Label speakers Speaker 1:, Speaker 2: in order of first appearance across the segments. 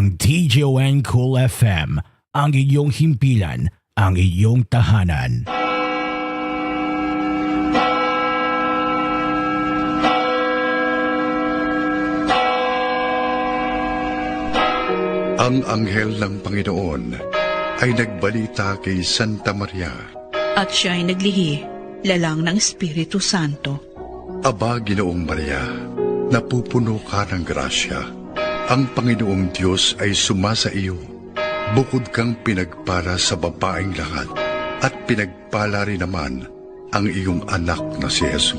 Speaker 1: ang TVH Cool FM, ang iyong himpilan, ang iyong tahanan.
Speaker 2: Ang anghel ng Panginoon ay nagbalita kay Santa Maria.
Speaker 3: At siya ay naglihi, lalang ng Espiritu Santo.
Speaker 2: Aba, Ginoong Maria, napupuno ka ng grasya. Ang Panginoong Diyos ay sumasa iyo. Bukod kang pinagpala sa babaeng lahat, at pinagpala rin naman ang iyong anak na si Jesus.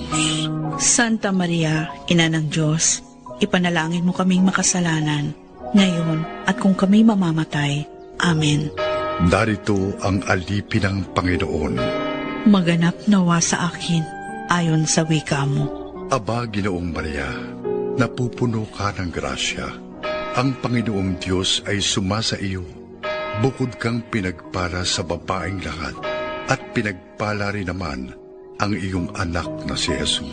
Speaker 3: Santa Maria, Ina ng Diyos, ipanalangin mo kaming makasalanan, ngayon at kung kami mamamatay. Amen.
Speaker 2: Darito ang alipin ng Panginoon.
Speaker 3: Maganap nawa sa akin, ayon sa wika mo.
Speaker 2: Aba, Ginoong Maria, napupuno ka ng grasya. Ang Panginoong Diyos ay sumasa iyo. Bukod kang pinagpala sa babaeng lahat, at pinagpala rin naman ang iyong anak na si Jesus.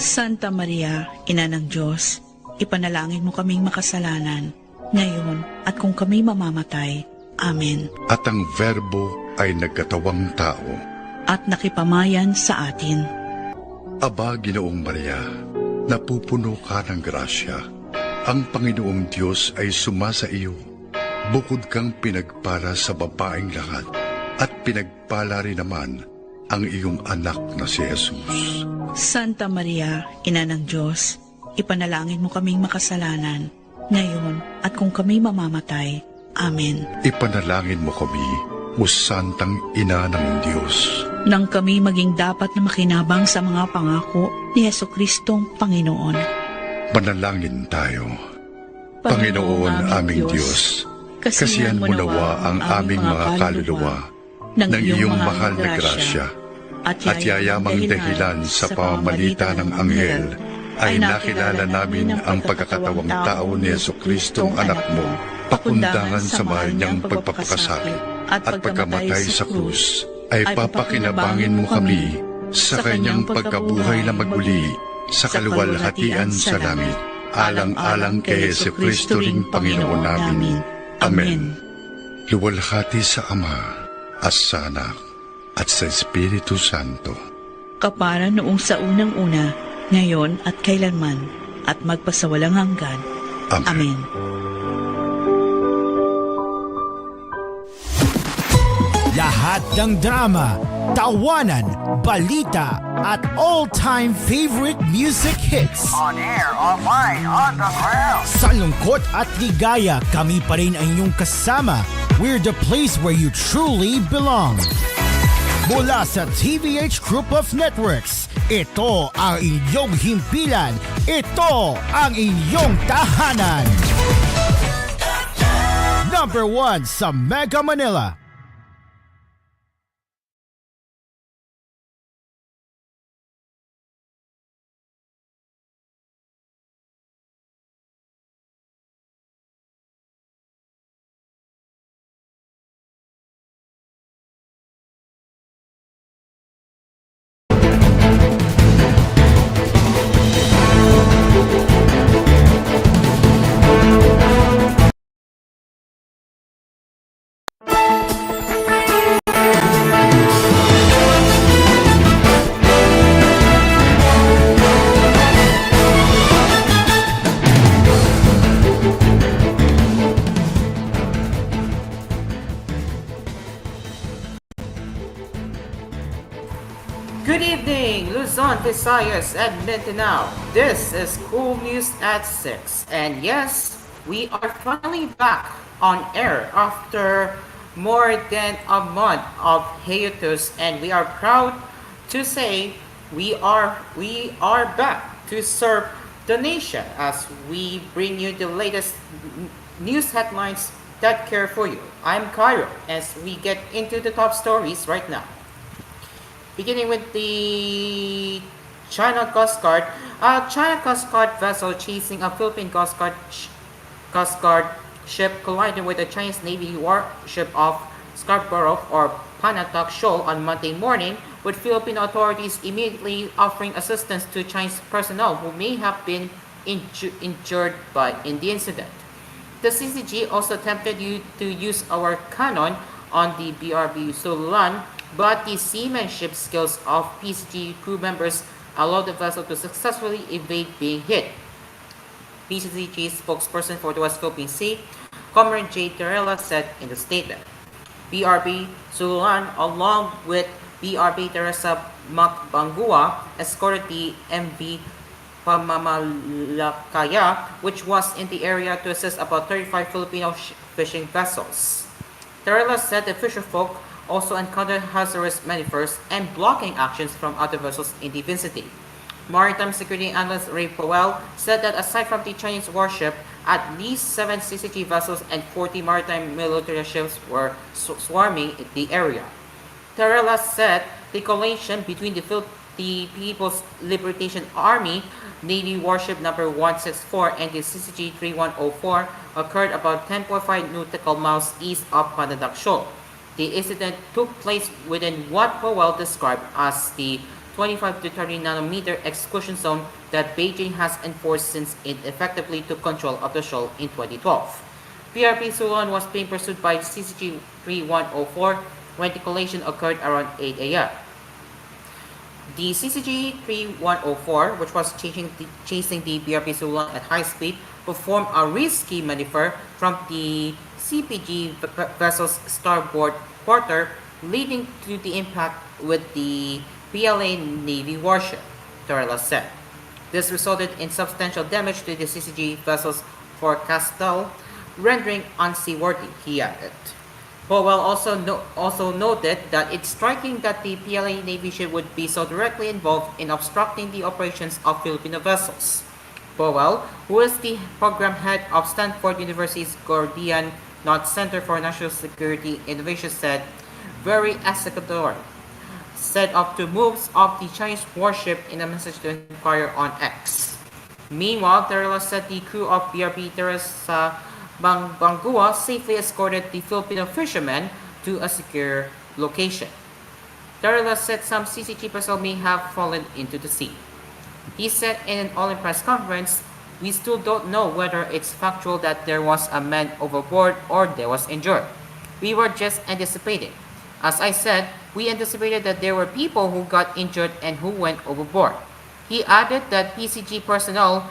Speaker 3: Santa Maria, Ina ng Diyos, ipanalangin mo kaming makasalanan, ngayon at kung kami mamamatay. Amen.
Speaker 2: At ang Verbo ay nagkatawang tao.
Speaker 3: At nakipamayan sa atin.
Speaker 2: Aba, Ginoong Maria, napupuno ka ng grasya. Ang Panginoong Diyos ay sumasa iyo. Bukod kang pinagpala sa babaeng lahat, at pinagpala rin naman ang iyong anak na si Jesus.
Speaker 3: Santa Maria, Ina ng Diyos, ipanalangin mo kaming makasalanan, ngayon at kung kami mamamatay. Amen.
Speaker 2: Ipanalangin mo kami, o Santang Ina ng Diyos.
Speaker 3: Nang kami maging dapat na makinabang sa mga pangako ni Jesucristong Panginoon.
Speaker 2: Manalangin tayo. Panginoon aming Diyos, kasihan mo nawa ang aming mga kaluluwa ng iyong mahal na grasya, at yayamang dahilan sa pamamalita ng anghel ay nakilala namin ang pagkakatawang tao ni Jesucristong anak mo, pakundangan sa mahal niyang pagpapakasakit at pagkamatay sa krus, ay papakinabangin mo kami sa kanyang pagkabuhay na magmuli sa kaluwalhatian sa langit, alang-alang kay Jesucristo ring Panginoon namin. Amen. Luwalhati sa Ama, at sa Anak, at sa Espiritu Santo.
Speaker 3: Kapara noong sa unang-una, ngayon at kailanman, at magpasawalang hanggan.
Speaker 2: Amen.
Speaker 3: Amen.
Speaker 1: Lahat ng drama, tawanan, balita, at all-time favorite music hits.
Speaker 4: On air, online, on the ground.
Speaker 1: Sa lungkot at ligaya, kami pa rin ang inyong kasama. We're the place where you truly belong. Mula sa TVH Group of Networks, ito ang inyong himpilan. Ito ang inyong tahanan. Number 1 sa Mega Manila.
Speaker 5: Good evening, Luzon, Visayas, and Mindanao. This is koolNews at 6. And yes, we are finally back on air after more than a month of hiatus, and we are proud to say we are back to serve the nation as we bring you the latest news headlines that care for you. I'm Cairo as we get into the top stories right now. Beginning with the China Coast Guard. A China Coast Guard vessel chasing a Philippine Coast Guard ship collided with a Chinese Navy warship off Scarborough or Panatak Shoal on Monday morning, with Philippine authorities immediately offering assistance to Chinese personnel who may have been injured in the incident. The CCG also attempted to use our cannon on the BRB Sululan, but the seamanship skills of PCG crew members allowed the vessel to successfully evade being hit. PCG spokesperson for the West Philippine Sea, Comrade J. Terrella, said in the statement. BRB Sululan, along with BRB Teresa Macbangua, escorted the MV Pamamalakaya, which was in the area to assist about 35 Filipino fishing vessels. Terrella said the fisherfolk also encountered hazardous maneuvers and blocking actions from other vessels in the vicinity. Maritime Security Analyst Ray Powell said that aside from the Chinese warship, at least 7 CCG vessels and 40 maritime military ships were swarming in the area. Terrella said the collation between the People's Liberation Army Navy warship number 164 and the CCG 3104 occurred about 10.5 nautical miles east of Pandadak Shoal. The incident took place within what Powell described as the 25 to 30 nanometer exclusion zone that Beijing has enforced since it effectively took control of the shoal in 2012. PRP Sululan was being pursued by CCG 3104 when the collision occurred around 8 a.m. The CCG 3104, which was chasing the BRP Sululan at high speed, performed a risky maneuver from the CPG vessel's starboard quarter, leading to the impact with the PLA Navy warship, Terrella said. This resulted in substantial damage to the CCG vessel's forecastle, rendering unseaworthy, he added. Powell also noted that it's striking that the PLA Navy ship would be so directly involved in obstructing the operations of Filipino vessels. Powell, who is the program head of Stanford University's Gordian Knot Center for National Security Innovation, said, very executory, set up to moves of the Chinese warship in a message to inquire on X. Meanwhile, Terrella said the crew of BRB Teresa Bangua safely escorted the Filipino fishermen to a secure location. Terrella said some CCG personnel may have fallen into the sea. He said in an all-in press conference, we still don't know whether it's factual that there was a man overboard or there was injured. We were just anticipating. As I said, we anticipated that there were people who got injured and who went overboard. He added that PCG personnel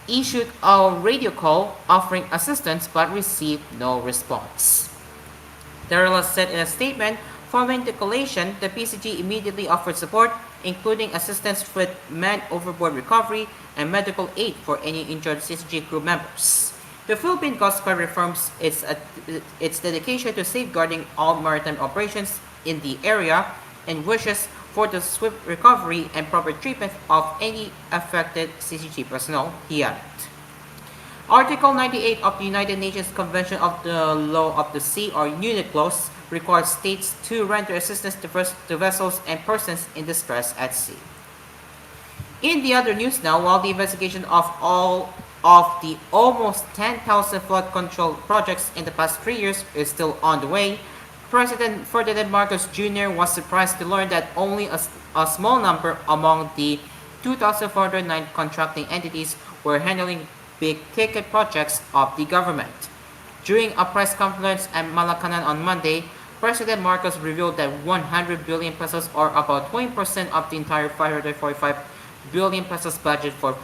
Speaker 5: issued a radio call offering assistance but received no response. Terrella said in a statement, following the collision, the PCG immediately offered support, including assistance with man overboard recovery and medical aid for any injured CCG crew members. The Philippine Coast Guard reaffirms its dedication to safeguarding all maritime operations in the area and wishes for the swift recovery and proper treatment of any affected CCG personnel, he added. Article 98 of the United Nations Convention of the Law of the Sea, or UNICLOS, requires states to render assistance to vessels and persons in distress at sea. In the other news now, while the investigation of all of the almost 10,000 flood control projects in the past 3 years is still on the way, President Ferdinand Marcos Jr. was surprised to learn that only a small number among the 2,409 contracting entities were handling big-ticket projects of the government. During a press conference at Malacanan on Monday, President Marcos revealed that 100 billion pesos, or about 20% of the entire 545 billion pesos budget for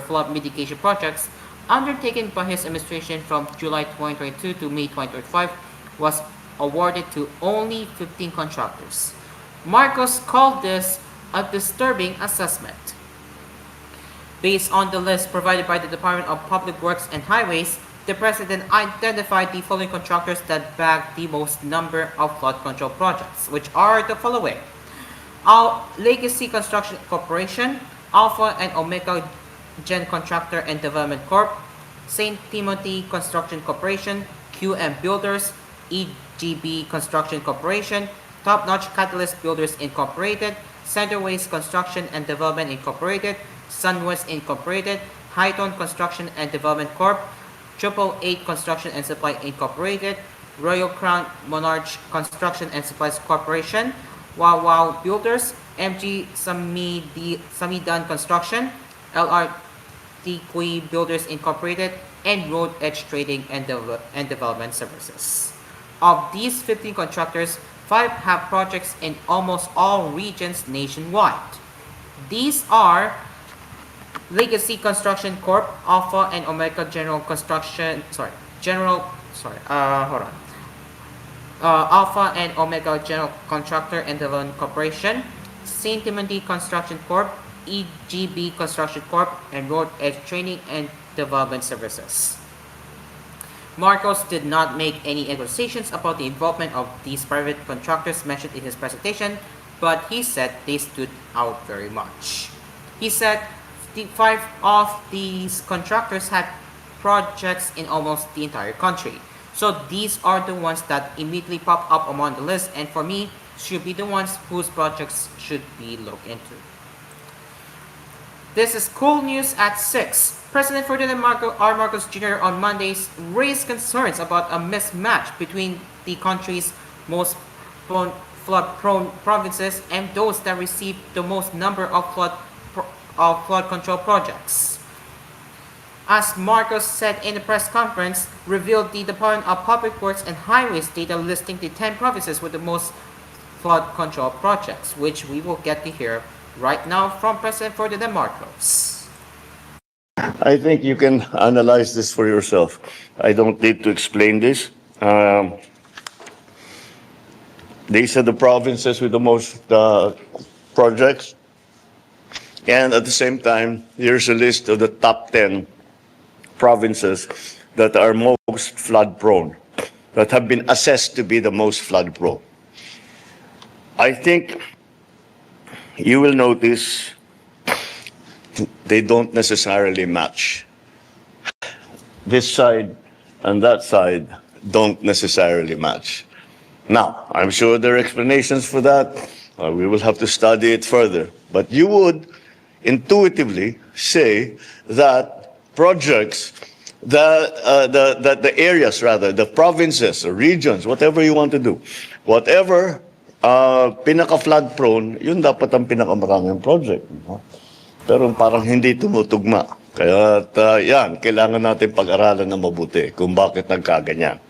Speaker 5: flood mitigation projects undertaken by his administration from July 2022 to May 2025 was awarded to only 15 contractors. Marcos called this a disturbing assessment. Based on the list provided by the Department of Public Works and Highways, the President identified the following contractors that bagged the most number of flood control projects, which are the following: Legacy Construction Corporation, Alpha and Omega Gen Contractor and Development Corp., St. Timothy Construction Corporation, QM Builders, EGB Construction Corporation, Top Notch Catalyst Builders Incorporated, Centerways Construction and Development Incorporated, Sunwest Incorporated, Highton Construction and Development Corp., 888 Construction and Supply Incorporated, Royal Crown Monarch Construction and Supplies Corporation, Wow Builders, MG Samidan Construction, LRT Kui Builders Incorporated, and road edge trading and development services. Of these 15 contractors, 5 have projects in almost all regions nationwide. These are Legacy Construction Corp, Alpha and Omega General Construction, hold on. Alpha and Omega General Contractor and Development Corporation, St. Timothy Construction Corp, EGB Construction Corp, and Road Edge Training and Development Services. Marcos did not make any accusations about the involvement of these private contractors mentioned in his presentation, but he said they stood out very much. He said the 5 of these contractors had projects in almost the entire country. So these are the ones that immediately pop up among the list, and for me, should be the ones whose projects should be looked into. This is koolNews at 6. President Ferdinand R. Marcos Jr. on Mondays raised concerns about a mismatch between the country's most flood-prone provinces and those that receive the most number of flood control projects. As Marcos said in the press conference, revealed the Department of Public Works and Highways data listing the 10 provinces with the most flood control projects, which we will get to hear right now from President Ferdinand Marcos.
Speaker 6: I think you can analyze this for yourself. I don't need to explain this. These are the provinces with the most projects. And at the same time, here's a list of the top 10 provinces that are most flood prone, that have been assessed to be the most flood prone. I think you will notice they don't necessarily match. This side and that side don't necessarily match. Now, I'm sure there are explanations for that. We will have to study it further. But you would intuitively say that projects, the areas rather, the provinces or regions, whatever you want to do, whatever pinaka-flood prone, yun dapat ang pinakamaraming project. Pero parang hindi tumutugma. Kaya yan, kailangan natin pag-aralan na mabuti kung bakit nagkaganyan.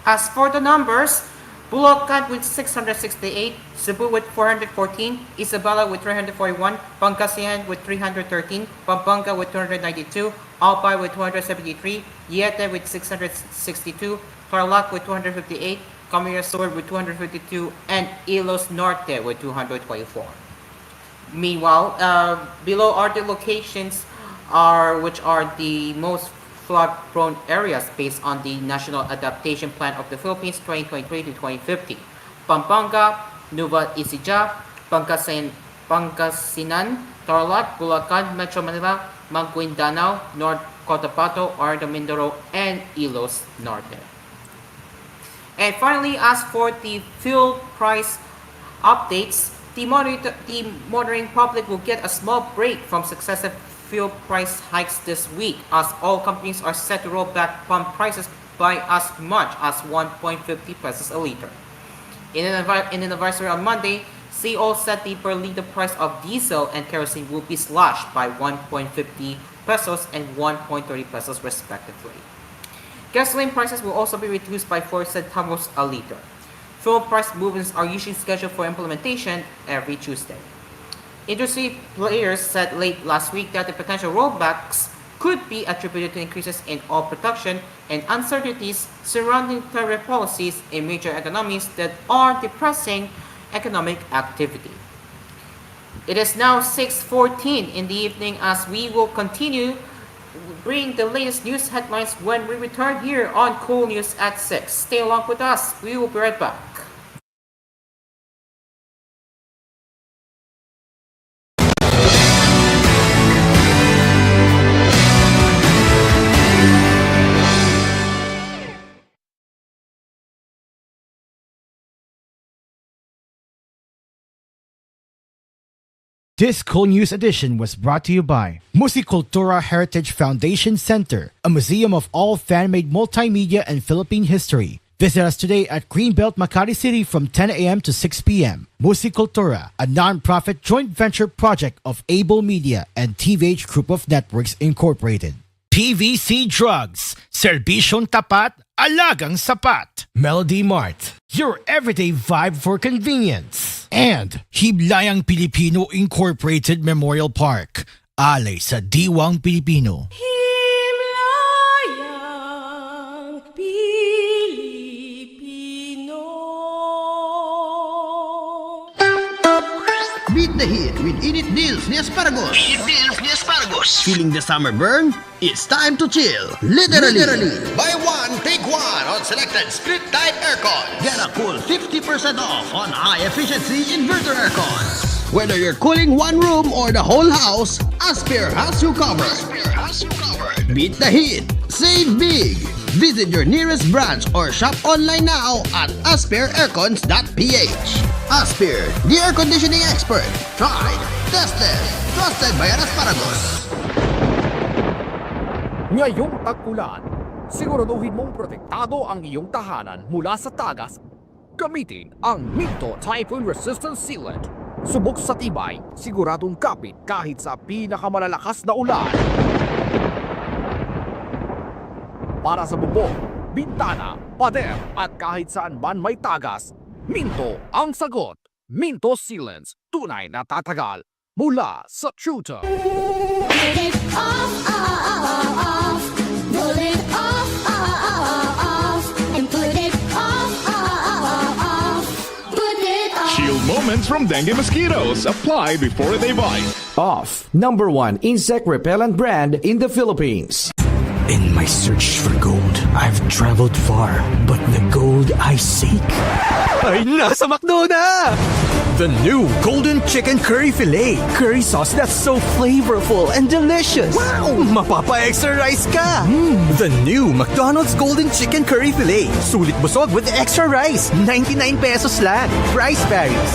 Speaker 5: As for the numbers, Bulacan with 668, Cebu with 414, Isabela with 341, Pangasinan with 313, Pampanga with 292, Albay with 273, Leyte with 662, Tarlac with 258, Camarines Sur with 252, and Ilos Norte with 224. Meanwhile, below are the locations which are the most flood-prone areas based on the National Adaptation Plan of the Philippines 2023 to 2050. Pampanga, Nueva Ecija, Pangasinan, Tarlac, Bulacan, Metro Manila, Maguindanao, North Cotabato, Arda Mindoro, and Ilos Norte. And finally, as for the fuel price updates, the monitoring public will get a small break from successive fuel price hikes this week, as all companies are set to roll back pump prices by as much as 1.50 pesos a liter. In an advisory on Monday, CO said the per liter price of diesel and kerosene will be slashed by 1.50 pesos and 1.30 pesos respectively. Gasoline prices will also be reduced by 4 centavos a liter. Fuel price movements are usually scheduled for implementation every Tuesday. Industry players said late last week that the potential rollbacks could be attributed to increases in oil production and uncertainties surrounding tariff policies in major economies that are depressing economic activity. It is now 6:14 in the evening as we will continue bring the latest news headlines when we return here on koolNews at 6. Stay along with us. We will be right back.
Speaker 1: This koolNews edition was brought to you by Musicultura Heritage Foundation Center, a museum of all fan-made multimedia and Philippine history. Visit us today at Greenbelt, Makati City from 10 a.m. to 6 p.m. Musicultura, a non-profit joint venture project of Able Media and TVH Group of Networks Incorporated. PVC Drugs, serbisyong tapat, alagang sapat. Melody Mart, your everyday vibe for convenience. And Himlayang Pilipino Incorporated Memorial Park, alay sa Diwang Pilipino.
Speaker 7: Himlayang Pilipino.
Speaker 8: Beat the heat with Init Deals ni Asparagus. Feeling the summer burn? It's time to chill. Literally. Buy one, take one on selected split type aircon. Get a cool 50% off on high efficiency inverter aircon. Whether you're cooling one room or the whole house, Aspire has you covered. Beat the heat. Save big. Visit your nearest branch or shop online now at aspireaircons.ph. Aspire, the air conditioning expert. Tried, tested, trusted by an Asparagus.
Speaker 9: Ngayong tag-ulan, siguraduhin mong protektado ang iyong tahanan mula sa tagas. Gamitin ang Minto Typhoon Resistant Sealant. Subok sa tibay, siguradong kapit kahit sa pinakamalalakas na ulan. Para sa bubong, bintana, pader at kahit saan man may tagas, Minto ang sagot. Minto Sealants, tunay na tatagal mula sa Chuta.
Speaker 7: Put it off, off. Roll it off, off. And put it off, off. Put it off.
Speaker 10: Shield moments from dengue mosquitoes. Apply before they bite.
Speaker 11: Off, #1 insect repellent brand in the Philippines.
Speaker 1: In my search for gold, I've traveled far, but the gold I seek ay nasa McDo na! The new Golden Chicken Curry Filet. Curry sauce that's so flavorful and delicious. Wow! Mapapa-extra rice ka! The new McDonald's Golden Chicken Curry Filet. Sulit busog with extra rice. 99 pesos lang. Rice varies.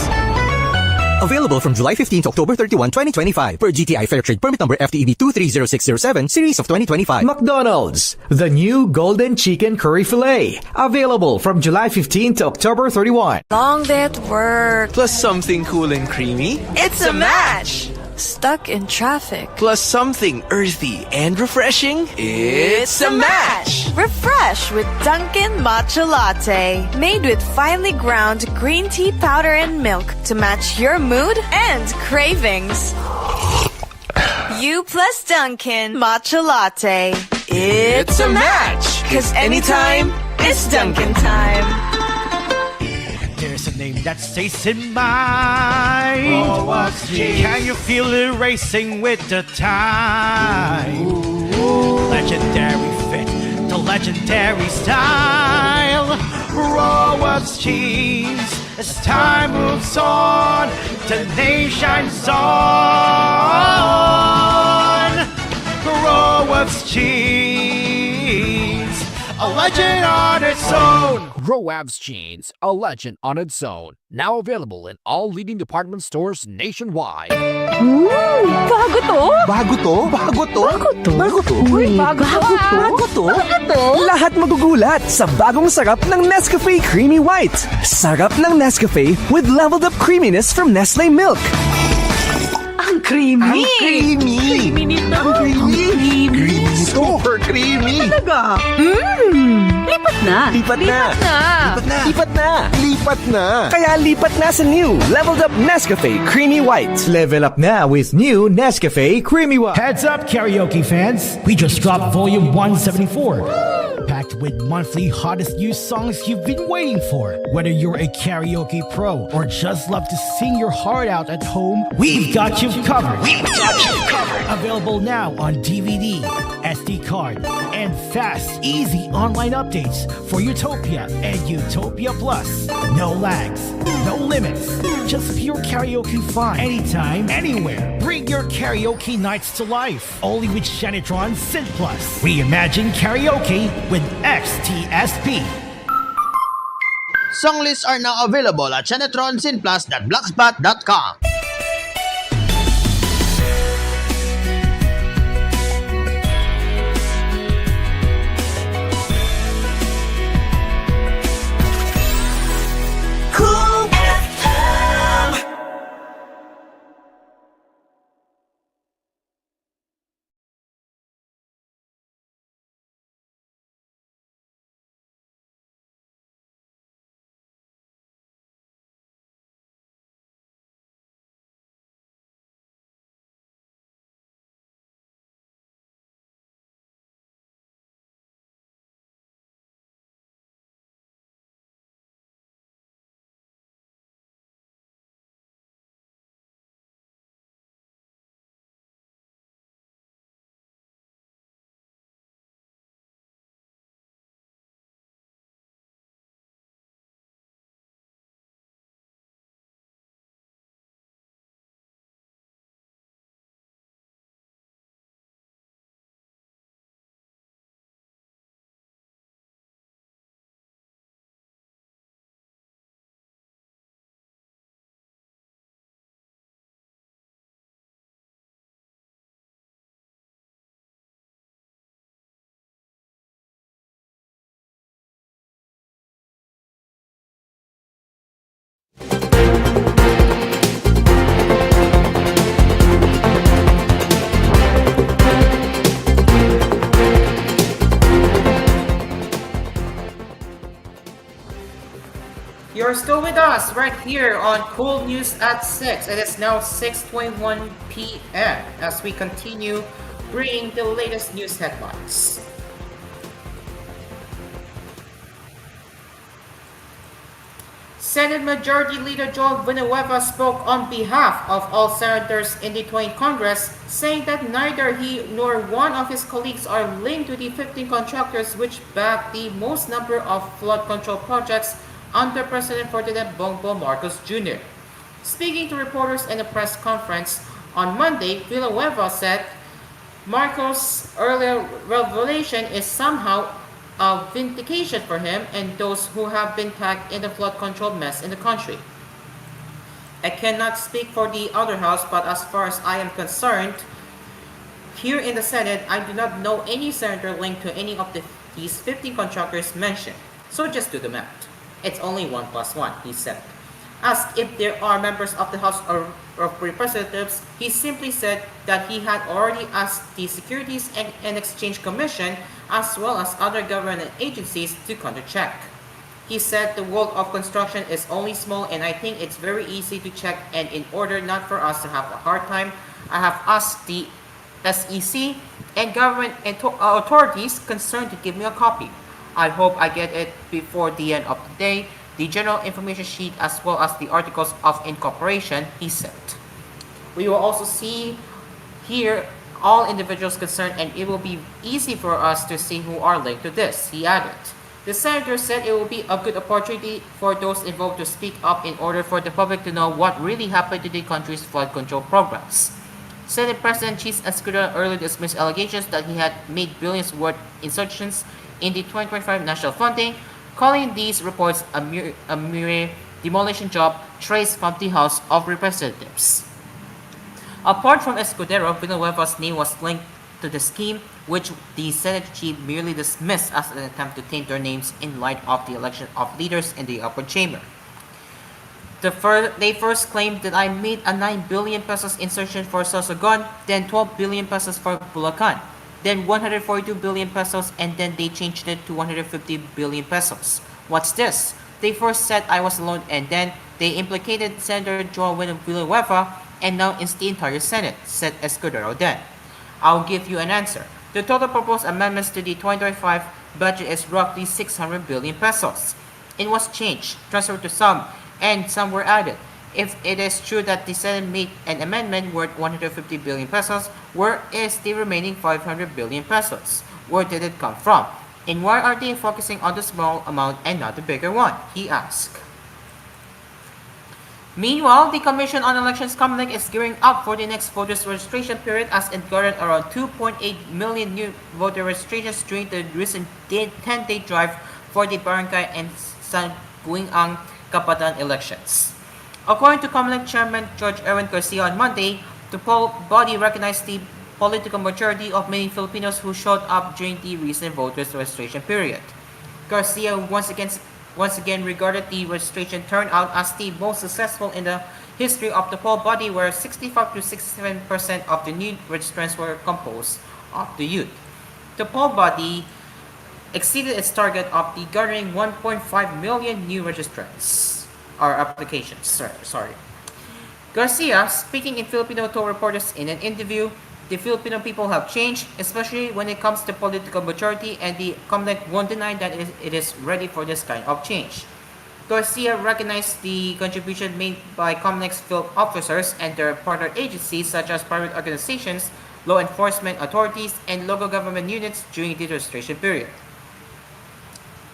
Speaker 1: Available from July 15 to October 31, 2025 per GTI Fair Trade Permit number FTEB 230607 series of 2025.
Speaker 11: McDonald's, the new Golden Chicken Curry Filet. Available from July 15 to October 31.
Speaker 12: Long day at work.
Speaker 13: Plus something cool and creamy.
Speaker 12: It's a match! Stuck in traffic.
Speaker 13: Plus something earthy and refreshing.
Speaker 12: It's a match! Refresh with Dunkin' Matcha Latte. Made with finely ground green tea powder and milk to match your mood and cravings. You plus Dunkin' Matcha Latte. It's a match! Cause anytime, it's Dunkin' time.
Speaker 1: There's a name that stays in mind. Oh, what's it? Can you feel it racing with the time? Legendary fit, the legendary style. Raw what's cheese. As time moves on, the nation shines on. Raw what's cheese. A legend on its own.
Speaker 9: Roab's Jeans, a legend on its own. Now available in all leading department stores nationwide.
Speaker 7: Bago to?
Speaker 13: Bago to? Bago to?
Speaker 7: Bago to?
Speaker 13: Bago to?
Speaker 7: Uy, bago to?
Speaker 13: Bago to?
Speaker 7: Bago to?
Speaker 13: Lahat magugulat sa bagong sarap ng Nescafe Creamy White. Sarap ng Nescafe with leveled up creaminess from Nestle Milk.
Speaker 7: Ang creamy!
Speaker 13: Ang creamy!
Speaker 7: Creamy nito!
Speaker 13: Ang creamy!
Speaker 7: Creamy!
Speaker 13: Super creamy!
Speaker 7: Talaga? Lipat na!
Speaker 13: Lipat na!
Speaker 7: Lipat na!
Speaker 13: Lipat na! Lipat na! Kaya lipat na sa new leveled up Nescafe Creamy White.
Speaker 11: Level up now with new Nescafe Creamy White.
Speaker 1: Heads up, karaoke fans! We just dropped volume 174. Packed with monthly hottest new songs you've been waiting for. Whether you're a karaoke pro or just love to sing your heart out at home, we've got you covered. Available now on DVD, SD card, and fast, easy online updates for Utopia and Utopia Plus. No lags, no limits, just pure karaoke fun. Anytime, anywhere. Bring your karaoke nights to life. Only with Shanitron Synth Plus. Reimagine karaoke with XTSP.
Speaker 8: Song lists are now available at shanetronsinplus.blogspot.com.
Speaker 5: You're still with us right here on Cool News at 6. It is now 6:21 p.m. as we continue bringing the latest news headlines. Senate Majority Leader Joel Villanueva spoke on behalf of all senators in the 20th Congress, saying that neither he nor one of his colleagues are linked to the 15 contractors which back the most number of flood control projects under President Ferdinand Bongbong Marcos Jr. Speaking to reporters in a press conference on Monday, Villanueva said Marcos' earlier revelation is somehow a vindication for him and those who have been tagged in the flood control mess in the country. I cannot speak for the other house, but as far as I am concerned, here in the Senate, I do not know any senator linked to any of these 15 contractors mentioned. So just do the math. It's only 1 plus 1, he said. Asked if there are members of the House of Representatives, he simply said that he had already asked the Securities and Exchange Commission as well as other government agencies to counter-check. He said the world of construction is only small and I think it's very easy to check, and in order not for us to have a hard time, I have asked the SEC and government authorities concerned to give me a copy. I hope I get it before the end of the day, the general information sheet as well as the articles of incorporation, he said. We will also see here all individuals concerned and it will be easy for us to see who are linked to this, he added. The senator said it will be a good opportunity for those involved to speak up in order for the public to know what really happened to the country's flood control programs. Senate President Cheese Escudero earlier dismissed allegations that he had made billions worth insertions in the 2025 national funding, calling these reports a mere demolition job traced from the House of Representatives. Apart from Escudero, Villanueva's name was linked to the scheme, which the Senate chief merely dismissed as an attempt to taint their names in light of the election of leaders in the upper chamber. They first claimed that I made a 9 billion pesos insertion for Sorsogon, then 12 billion pesos for Bulacan, then 142 billion pesos, and then they changed it to 150 billion pesos. What's this? They first said I was alone, and then they implicated Senator Joel Villanueva, and now it's the entire Senate, said Escudero then. I'll give you an answer. The total proposed amendments to the 2025 budget is roughly 600 billion pesos. It was changed, transferred to some, and some were added. If it is true that the Senate made an amendment worth 150 billion pesos, where is the remaining 500 billion pesos? Where did it come from? And why are they focusing on the small amount and not the bigger one? He asked. Meanwhile, the Commission on Elections COMELEC is gearing up for the next voters registration period as it garnered around 2.8 million new voter registrations during the recent 10-day drive for the Barangay and Sanguinang Kapatan elections. According to COMELEC Chairman George Erwin Garcia on Monday, the poll body recognized the political maturity of many Filipinos who showed up during the recent voters registration period. Garcia once again regarded the registration turnout as the most successful in the history of the poll body, where 65 to 67% of the new registrants were composed of the youth. The poll body exceeded its target of the garnering 1.5 million new registrants. Applications. Garcia, speaking in Filipino to reporters in an interview, the Filipino people have changed, especially when it comes to political maturity, and the COMELEC won't deny that it is ready for this kind of change. Garcia recognized the contribution made by COMELEC's field officers and their partner agencies such as private organizations, law enforcement authorities, and local government units during the registration period.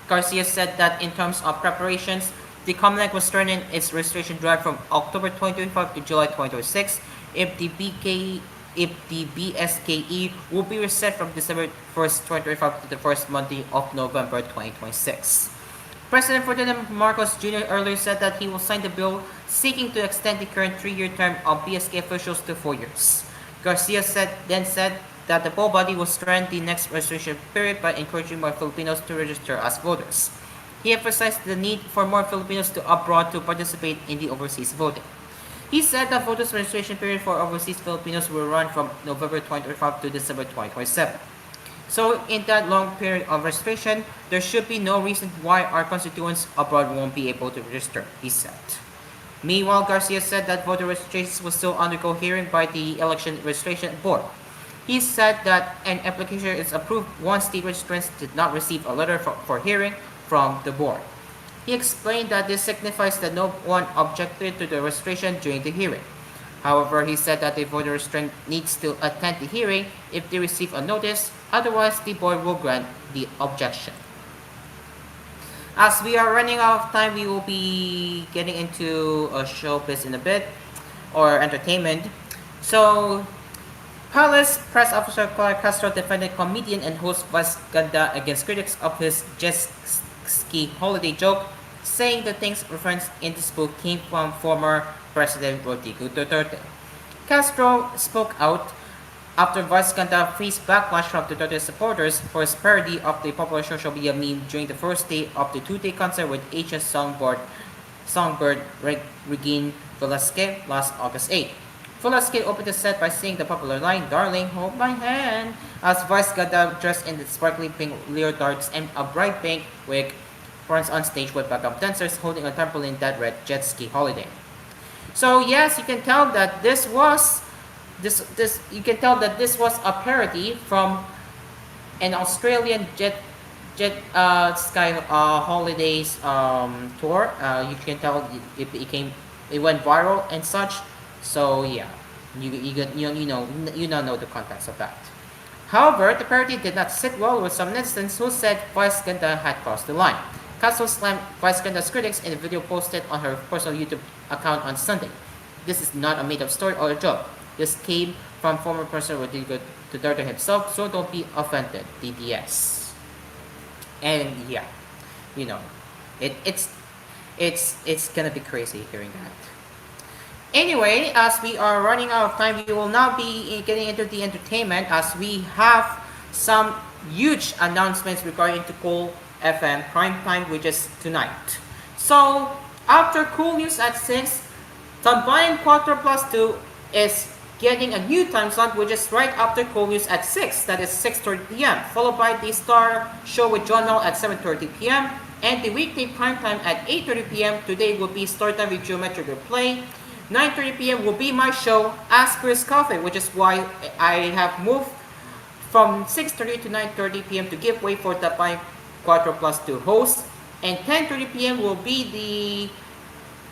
Speaker 5: Garcia said that in terms of preparations, the COMELEC was turning its registration drive from October 2025 to July 2026 if the BSKE will be reset from December 1st, 2025 to the first Monday of November 2026. President Ferdinand Marcos Jr. earlier said that he will sign the bill seeking to extend the current 3-year term of BSK officials to 4 years. Garcia said that the poll body will strengthen the next registration period by encouraging more Filipinos to register as voters. He emphasized the need for more Filipinos to abroad to participate in the overseas voting. He said that voters registration period for overseas Filipinos will run from November 2025 to December 2027. So in that long period of registration, there should be no reason why our constituents abroad won't be able to register, he said. Meanwhile, Garcia said that voter registrations will still undergo hearing by the Election Registration Board. He said that an application is approved once the registrants did not receive a letter for hearing from the board. He explained that this signifies that no one objected to the registration during the hearing. However, he said that the voter registrant needs to attend the hearing if they receive a notice, otherwise the board will grant the objection. As we are running out of time, we will be getting into a showbiz in a bit, or entertainment. So, Palace press officer Clark Castro defended comedian and host Vaz Ganda against critics of his jet ski holiday joke, saying the things referenced in this book came from former President Rodrigo Duterte. Castro spoke out after Vaz Ganda faced backlash from Duterte supporters for his parody of the popular social media meme during the first day of the two-day concert with Asian songbird Regine Velasquez last August 8. Velasquez opened the set by singing the popular line, "Darling, hold my hand," as Vaz Ganda, dressed in the sparkling pink leotards and a bright pink wig, runs on stage with backup dancers holding a trampoline that read jet ski holiday. So yes, you can tell that this was a parody from an Australian jet sky holidays tour. You can tell it went viral and such. So yeah, you now know the context of that. However, the parody did not sit well with some netizens who said Vaz Ganda had crossed the line. Castro slammed Vaz Ganda's critics in a video posted on her personal YouTube account on Sunday. "This is not a made-up story or a joke. This came from former President Rodrigo Duterte himself, so don't be offended, DDS." And yeah, it's gonna be crazy hearing that. Anyway, as we are running out of time, we will now be getting into the entertainment as we have some huge announcements regarding to Kool FM Prime Time, which is tonight. So, after koolNews at 6, Tambayan 4+2 is getting a new time slot, which is right after koolNews at 6, that is 6:30 p.m., followed by the Star Show with John Mel at 7:30 p.m., and the weekday prime time at 8:30 p.m. Today will be Storytime with Geometric Replay. 9:30 p.m. will be my show, Ask Chris Coffee, which is why I have moved from 6:30 to 9:30 p.m. to give way for the 4+2 host. And 10:30 p.m. will be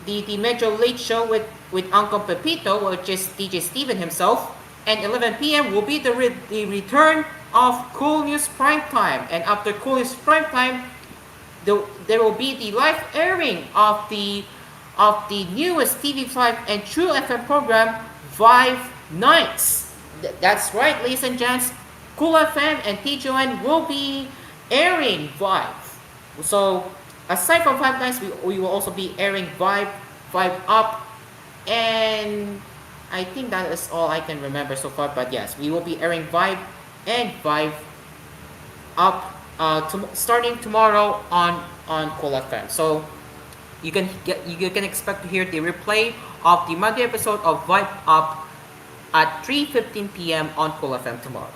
Speaker 5: the Metro Late Show with Uncle Pepito, which is DJ Steven himself. And 11 p.m. will be the return of koolNews Prime Time. And after koolNews Prime Time, there will be the live airing of the newest TV5 and True FM program, Vibe Nights. That's right, ladies and gents, Kool FM and TJON will be airing Vibe. So, aside from Vibe Nights, we will also be airing Vibe Up, and I think that is all I can remember so far. But yes, we will be airing Vibe and Vibe Up starting tomorrow on Kool FM. So, you can expect to hear the replay of the Monday episode of Vibe Up at 3:15 p.m. on Kool FM tomorrow.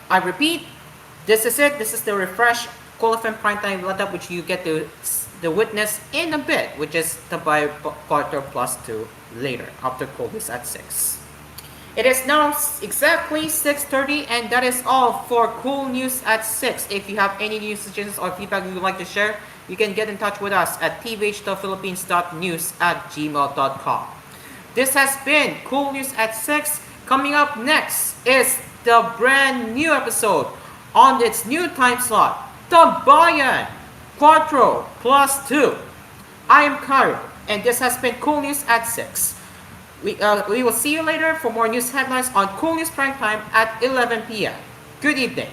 Speaker 5: I repeat, this is it. This is the refresh Kool FM Primetime lineup, which you get to witness in a bit, which is the by 4+2 later after koolNews at 6. It is now exactly 6:30, and that is all for koolNews at 6. If you have any news suggestions or feedback you would like to share, you can get in touch with us at tvh.philippines.news@gmail.com. This has been koolNews at 6. Coming up next is the brand new episode on its new time slot, Tambayan 4+2. I am Cairo, and this has been koolNews at 6. We will see you later for more news headlines on koolNews Prime Time at 11 p.m. Good evening.